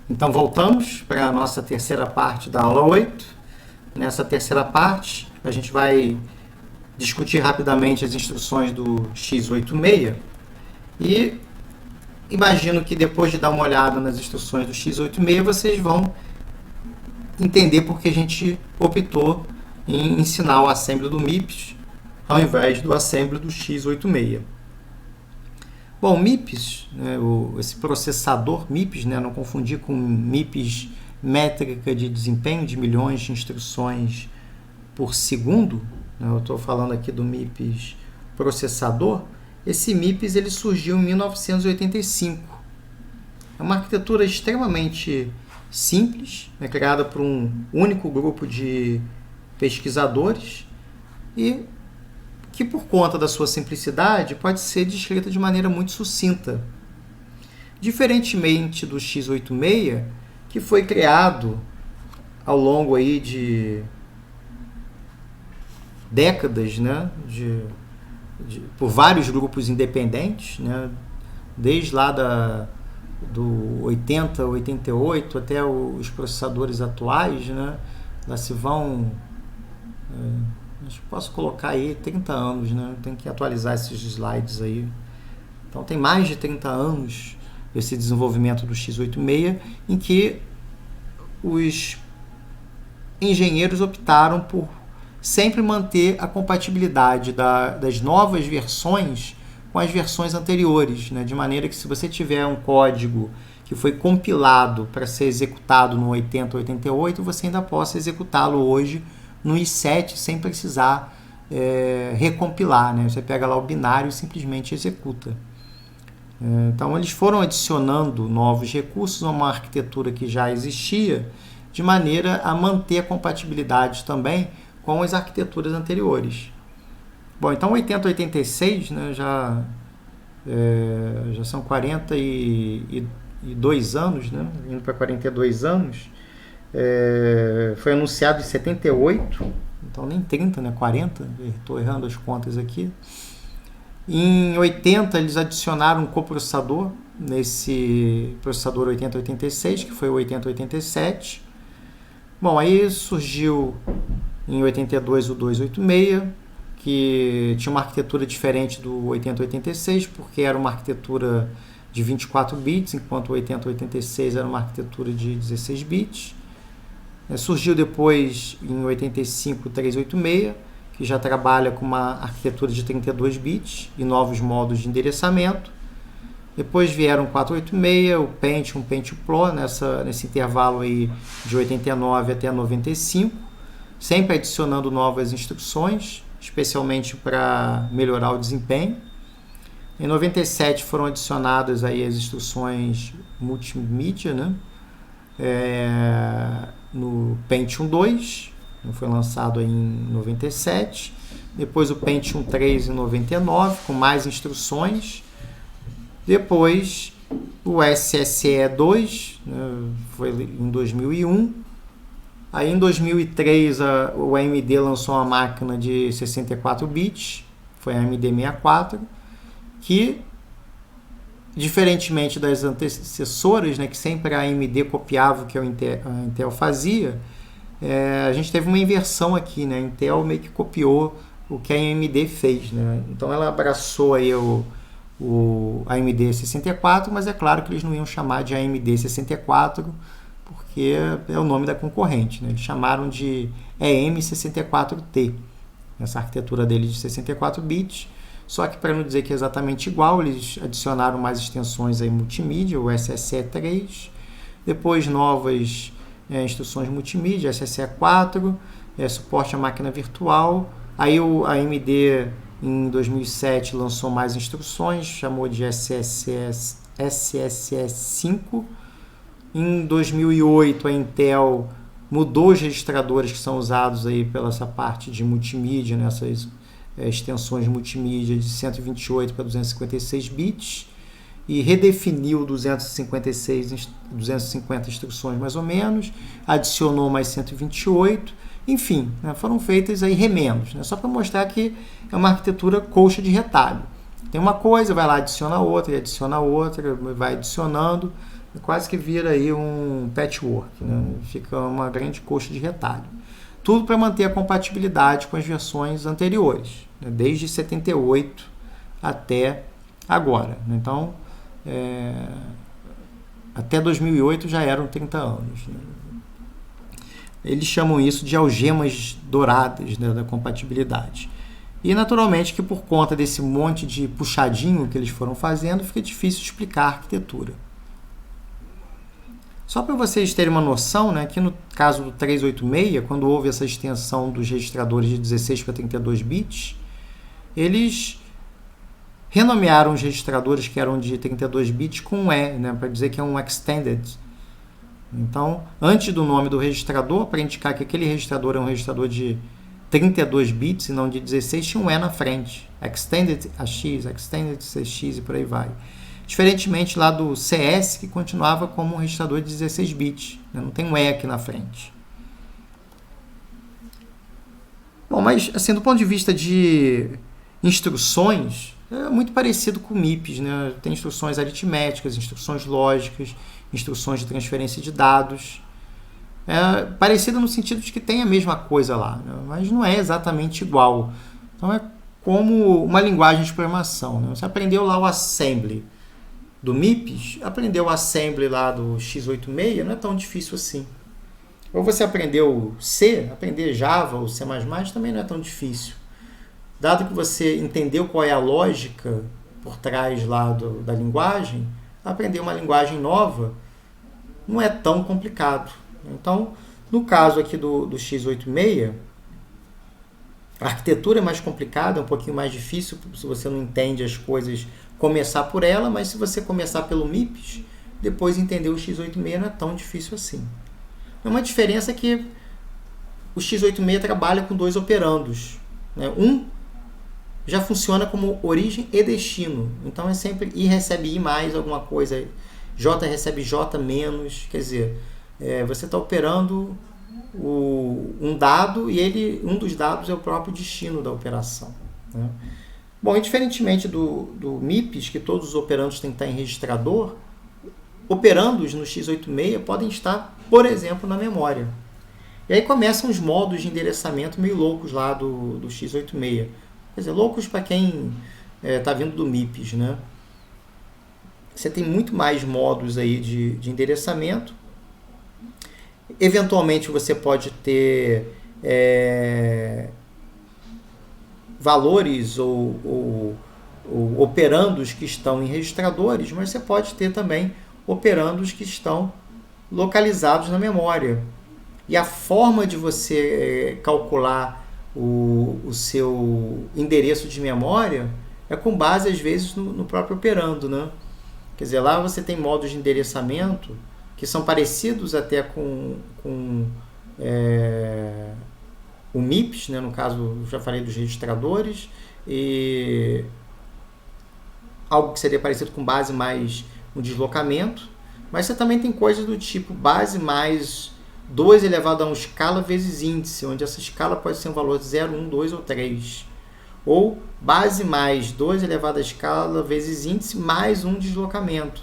Então voltamos para a nossa terceira parte da aula 8. Nessa terceira parte, a gente vai discutir rapidamente as instruções do x86 e imagino que depois de dar uma olhada nas instruções do x86, vocês vão entender porque a gente optou em ensinar o assembly do MIPS ao invés do assembly do x86. Bom, MIPS, né, esse processador MIPS, né, não confundir com MIPS, métrica de desempenho de milhões de instruções por segundo, né, eu estou falando aqui do MIPS processador. Esse MIPS ele surgiu em 1985. É uma arquitetura extremamente simples, né, criada por um único grupo de pesquisadores e que, por conta da sua simplicidade, pode ser descrita de maneira muito sucinta. Diferentemente do x86, que foi criado ao longo aí de décadas, né, por vários grupos independentes, né, desde lá do 80, 88 até os processadores atuais, né, lá se vão... posso colocar aí 30 anos, né? Tem que atualizar esses slides aí. Então tem mais de 30 anos esse desenvolvimento do x86, em que os engenheiros optaram por sempre manter a compatibilidade das novas versões com as versões anteriores, né? De maneira que se você tiver um código que foi compilado para ser executado no 80, 88, você ainda possa executá-lo hoje no i7 sem precisar recompilar, né? Você pega lá o binário e simplesmente executa. Então eles foram adicionando novos recursos a uma arquitetura que já existia, de maneira a manter a compatibilidade também com as arquiteturas anteriores. Bom, então 8086, né, já são 42 anos, né, indo para 42 anos. Foi anunciado em 78, então nem 30, né, 40, estou errando as contas aqui. Em 80 eles adicionaram um coprocessador nesse processador 8086, que foi o 8087. Bom, aí surgiu em 82 o 286, que tinha uma arquitetura diferente do 8086, porque era uma arquitetura de 24 bits, enquanto o 8086 era uma arquitetura de 16 bits. Surgiu depois, em 85, o 386, que já trabalha com uma arquitetura de 32 bits e novos modos de endereçamento. Depois vieram o 486, o Pentium, o Pentium Pro, nesse intervalo aí de 89 até 95, sempre adicionando novas instruções, especialmente para melhorar o desempenho. Em 97 foram adicionadas aí as instruções multimídia, né? No Pentium 2, foi lançado em 97, depois o Pentium 3 em 99, com mais instruções, depois o SSE 2, né, foi em 2001, aí em 2003 o AMD lançou uma máquina de 64 bits, foi a AMD 64, que, diferentemente das antecessoras, né, que sempre a AMD copiava o que a Intel fazia, a gente teve uma inversão aqui, né? A Intel meio que copiou o que a AMD fez, né? Então ela abraçou aí o AMD 64, mas é claro que eles não iam chamar de AMD 64, porque é o nome da concorrente, né? Eles chamaram de EM64T, essa arquitetura deles de 64 bits. Só que, para não dizer que é exatamente igual, eles adicionaram mais extensões aí multimídia, o SSE 3, depois novas instruções multimídia, SSE 4, suporte à máquina virtual. Aí a AMD em 2007 lançou mais instruções, chamou de SSE 5. Em 2008 a Intel mudou os registradores que são usados aí pela essa parte de multimídia, nessas extensões multimídia de 128 para 256 bits e redefiniu 250 instruções mais ou menos, adicionou mais 128, enfim, né, foram feitas aí remendos, né, só para mostrar que é uma arquitetura colcha de retalho. Tem uma coisa, vai lá, adiciona outra, vai adicionando, quase que vira aí um patchwork, né? Fica uma grande coxa de retalho. Tudo para manter a compatibilidade com as versões anteriores, né? Desde 78 até agora. Então, até 2008 já eram 30 anos. Né? Eles chamam isso de algemas douradas, né, da compatibilidade. E, naturalmente, que por conta desse monte de puxadinho que eles foram fazendo, fica difícil explicar a arquitetura. Só para vocês terem uma noção, né, que no caso do 386, quando houve essa extensão dos registradores de 16 para 32 bits, eles renomearam os registradores que eram de 32 bits com um E, né, para dizer que é um extended. Então, antes do nome do registrador, para indicar que aquele registrador é um registrador de 32 bits e não de 16, tinha um E na frente. Extended AX, Extended CX e por aí vai. Diferentemente lá do CS, que continuava como um registrador de 16 bits. Né? Não tem um E aqui na frente. Bom, mas assim, do ponto de vista de instruções, é muito parecido com o MIPS. Né? Tem instruções aritméticas, instruções lógicas, instruções de transferência de dados. É parecido no sentido de que tem a mesma coisa lá, né? Mas não é exatamente igual. Então é como uma linguagem de programação. Né? Você aprendeu lá o assembly do MIPS, aprendeu o assembly lá do x86, não é tão difícil assim. Ou você aprendeu C, aprender Java ou C++ também não é tão difícil. Dado que você entendeu qual é a lógica por trás lá da linguagem, aprender uma linguagem nova não é tão complicado. Então, no caso aqui do x86, a arquitetura é mais complicada, é um pouquinho mais difícil se você não entende as coisas, começar por ela, mas se você começar pelo MIPS, depois entender o x86 não é tão difícil assim. Uma diferença é que o x86 trabalha com dois operandos. Né? Um já funciona como origem e destino, então é sempre I recebe I mais alguma coisa, J recebe J menos, quer dizer, você está operando um dado e um dos dados é o próprio destino da operação. Né? Bom, e diferentemente do MIPS, que todos os operandos têm que estar em registrador, operandos no x86 podem estar, por exemplo, na memória. E aí começam os modos de endereçamento meio loucos lá do x86. Quer dizer, loucos para quem está vindo do MIPS. Né? Você tem muito mais modos aí de endereçamento. Eventualmente você pode ter valores ou operandos que estão em registradores, mas você pode ter também operandos que estão localizados na memória. E a forma de você calcular o seu endereço de memória é com base, às vezes, no próprio operando. Né? Quer dizer, lá você tem modos de endereçamento que são parecidos até com o MIPS, né? No caso, eu já falei dos registradores, e algo que seria parecido com base mais um deslocamento, mas você também tem coisas do tipo base mais 2 elevado a 1 escala vezes índice, onde essa escala pode ser um valor de 0, 1, 2 ou 3. Ou base mais 2 elevado a escala vezes índice mais um deslocamento,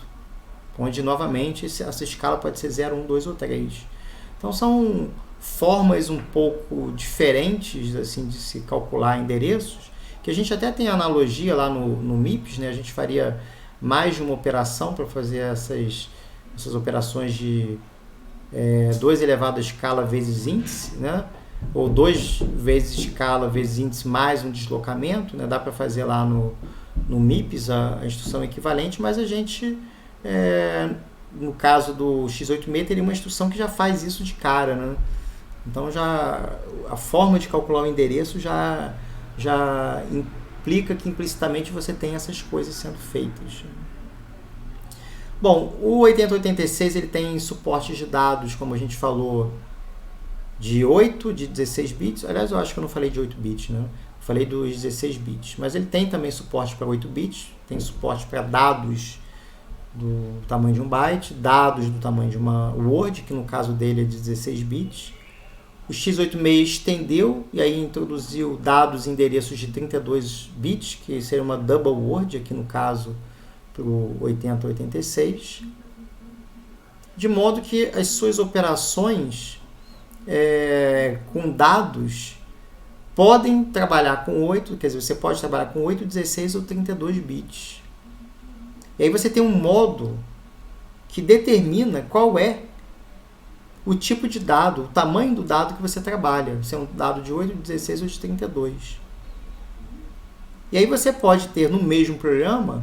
onde novamente essa escala pode ser 0, 1, 2 ou 3. Então são formas um pouco diferentes assim, de se calcular endereços, que a gente até tem analogia lá no MIPS, né? A gente faria mais de uma operação para fazer essas operações de 2 elevado a escala vezes índice, né? Ou 2 vezes escala vezes índice mais um deslocamento, né? Dá para fazer lá no MIPS a instrução equivalente, mas a gente, no caso do x86, teria uma instrução que já faz isso de cara, né? Então a forma de calcular o endereço já implica que implicitamente você tem essas coisas sendo feitas. Bom, o 8086 ele tem suporte de dados, como a gente falou, de 8, de 16 bits. Aliás, eu acho que eu não falei de 8 bits, né? Eu falei dos 16 bits. Mas ele tem também suporte para 8 bits, tem suporte para dados do tamanho de 1 byte, dados do tamanho de uma Word, que no caso dele é de 16 bits. O x86 estendeu e aí introduziu dados e endereços de 32 bits, que seria uma double word, aqui no caso, para o 8086. de modo que as suas operações com dados podem trabalhar com 8, quer dizer, você pode trabalhar com 8, 16 ou 32 bits. E aí você tem um modo que determina qual é o tipo de dado, o tamanho do dado que você trabalha, se é um dado de 8, de 16 ou de 32. E aí você pode ter no mesmo programa,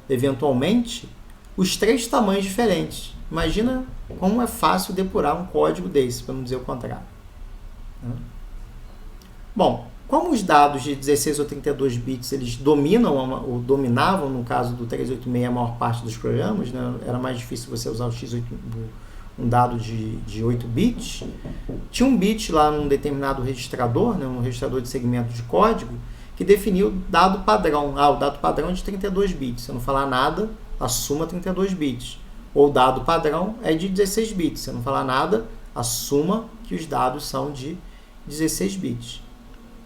eventualmente, os 3 tamanhos diferentes. Imagina como é fácil depurar um código desse, para não dizer o contrário. Bom, como os dados de 16 ou 32 bits eles dominam, ou dominavam, no caso do 386, a maior parte dos programas, né? Era mais difícil você usar o x8, um dado de 8 bits, tinha um bit lá num determinado registrador, né? Um registrador de segmento de código, que definia o dado padrão. O dado padrão é de 32 bits. Se eu não falar nada, assuma 32 bits. Ou o dado padrão é de 16 bits. Se eu não falar nada, assuma que os dados são de 16 bits.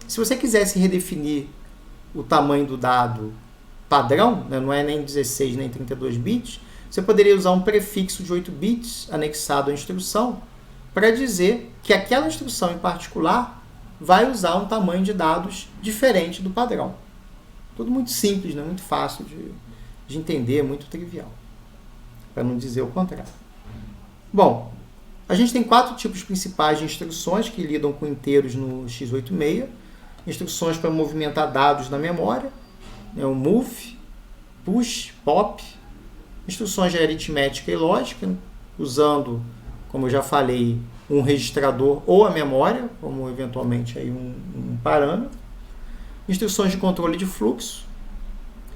Se você quisesse redefinir o tamanho do dado padrão, né, não é nem 16 nem 32 bits, você poderia usar um prefixo de 8 bits anexado à instrução para dizer que aquela instrução em particular vai usar um tamanho de dados diferente do padrão. Tudo muito simples, né? Muito fácil de entender, muito trivial, para não dizer o contrário. Bom, a gente tem 4 tipos principais de instruções que lidam com inteiros no x86. Instruções para movimentar dados na memória, né, o move, push, pop. Instruções de aritmética e lógica, usando, como eu já falei, um registrador ou a memória, como eventualmente aí um parâmetro. Instruções de controle de fluxo,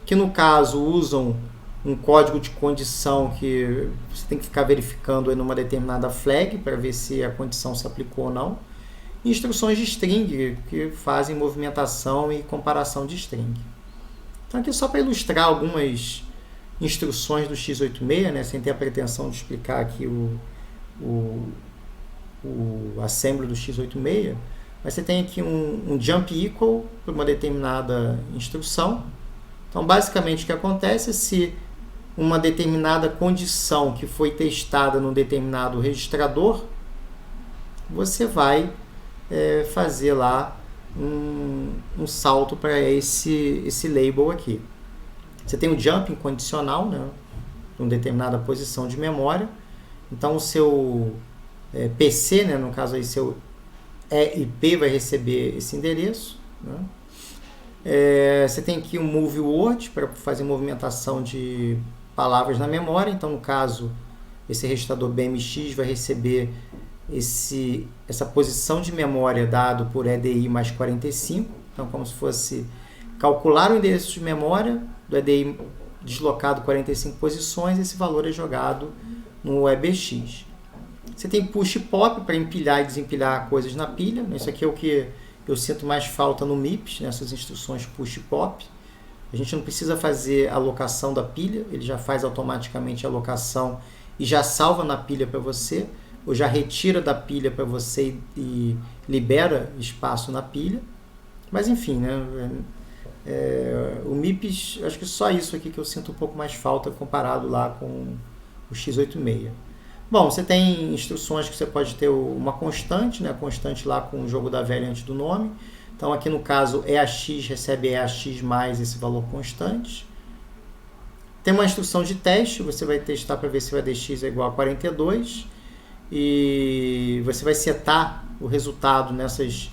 que no caso usam um código de condição que você tem que ficar verificando aí numa determinada flag para ver se a condição se aplicou ou não. E instruções de string, que fazem movimentação e comparação de string. Então aqui só para ilustrar algumas instruções do x86, né, sem ter a pretensão de explicar aqui o assembly do x86, mas você tem aqui um jump equal para uma determinada instrução. Então basicamente o que acontece é se uma determinada condição que foi testada num determinado registrador, você vai fazer lá um salto para esse label aqui. Você tem o jumping condicional, né, em determinada posição de memória. Então o seu PC, né, no caso aí seu EIP vai receber esse endereço, né. Você tem aqui um move word para fazer movimentação de palavras na memória. Então no caso esse registrador BMX vai receber essa posição de memória dado por EDI mais 45, então como se fosse calcular o endereço de memória do EDI deslocado 45 posições, esse valor é jogado no EBX. Você tem push e pop para empilhar e desempilhar coisas na pilha, isso aqui é o que eu sinto mais falta no MIPS, nessas instruções push e pop. A gente não precisa fazer a alocação da pilha, ele já faz automaticamente a alocação e já salva na pilha para você, ou já retira da pilha para você e libera espaço na pilha. Mas enfim, né? O MIPS, acho que só isso aqui que eu sinto um pouco mais falta comparado lá com o x86. Bom, você tem instruções que você pode ter uma constante, né? Constante lá com o jogo da velha antes do nome. Então aqui no caso EAX recebe EAX mais esse valor constante. Tem uma instrução de teste, você vai testar para ver se o EDX é igual a 42. E você vai setar o resultado nessas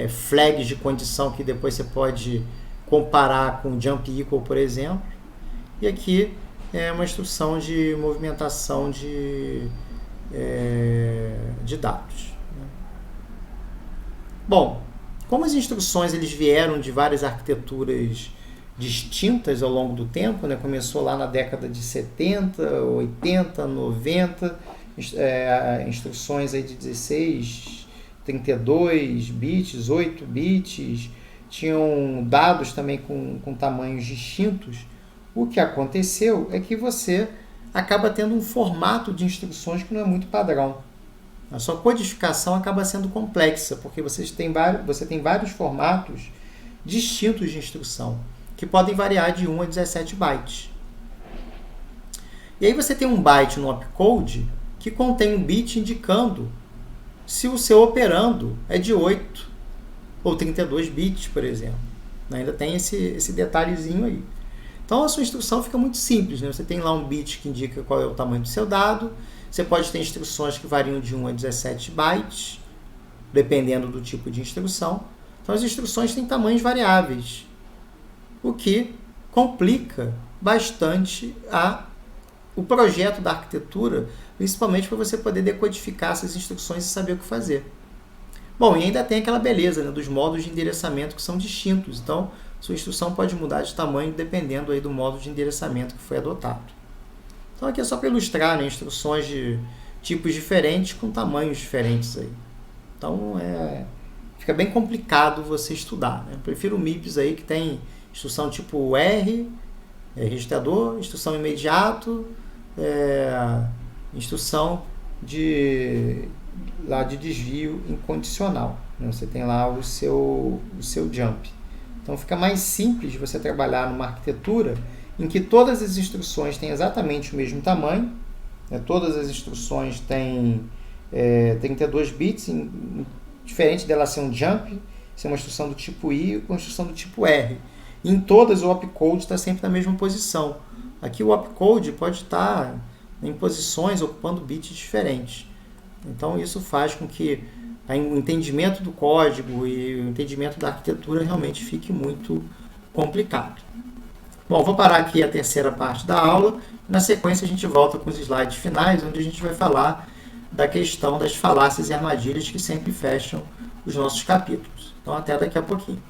flags de condição que depois você pode comparar com jump equal, por exemplo. E aqui é uma instrução de movimentação de dados. Bom, como as instruções eles vieram de várias arquiteturas distintas ao longo do tempo, né? Começou lá na década de 70, 80, 90, instruções aí de 16, 32 bits, 8 bits, tinham dados também com tamanhos distintos. O que aconteceu é que você acaba tendo um formato de instruções que não é muito padrão. A sua codificação acaba sendo complexa, porque você tem vários formatos distintos de instrução, que podem variar de 1 a 17 bytes. E aí você tem um byte no opcode que contém um bit indicando se o seu operando é de 8 ou 32 bits, por exemplo. Ainda tem esse detalhezinho aí. Então a sua instrução fica muito simples, né? Você tem lá um bit que indica qual é o tamanho do seu dado. Você pode ter instruções que variam de 1 a 17 bytes, dependendo do tipo de instrução. Então as instruções têm tamanhos variáveis, o que complica bastante o projeto da arquitetura, principalmente para você poder decodificar essas instruções e saber o que fazer. Bom, e ainda tem aquela beleza, né, dos modos de endereçamento que são distintos. Então, sua instrução pode mudar de tamanho dependendo aí do modo de endereçamento que foi adotado. Então, aqui é só para ilustrar, né, instruções de tipos diferentes com tamanhos diferentes aí. Então, fica bem complicado você estudar, né? Eu prefiro o MIPS aí que tem instrução tipo R, registrador, instrução imediato, instrução de desvio incondicional, né? Você tem lá o seu jump. Então fica mais simples de você trabalhar numa arquitetura em que todas as instruções têm exatamente o mesmo tamanho, né? Todas as instruções têm 32 bits, diferente dela ser um jump, ser uma instrução do tipo I ou uma instrução do tipo R. E em todas o opcode está sempre na mesma posição. Aqui o opcode pode estar em posições ocupando bits diferentes. Então isso faz com que o entendimento do código e o entendimento da arquitetura realmente fique muito complicado. Bom, vou parar aqui a terceira parte da aula. Na sequência a gente volta com os slides finais, onde a gente vai falar da questão das falácias e armadilhas que sempre fecham os nossos capítulos. Então até daqui a pouquinho.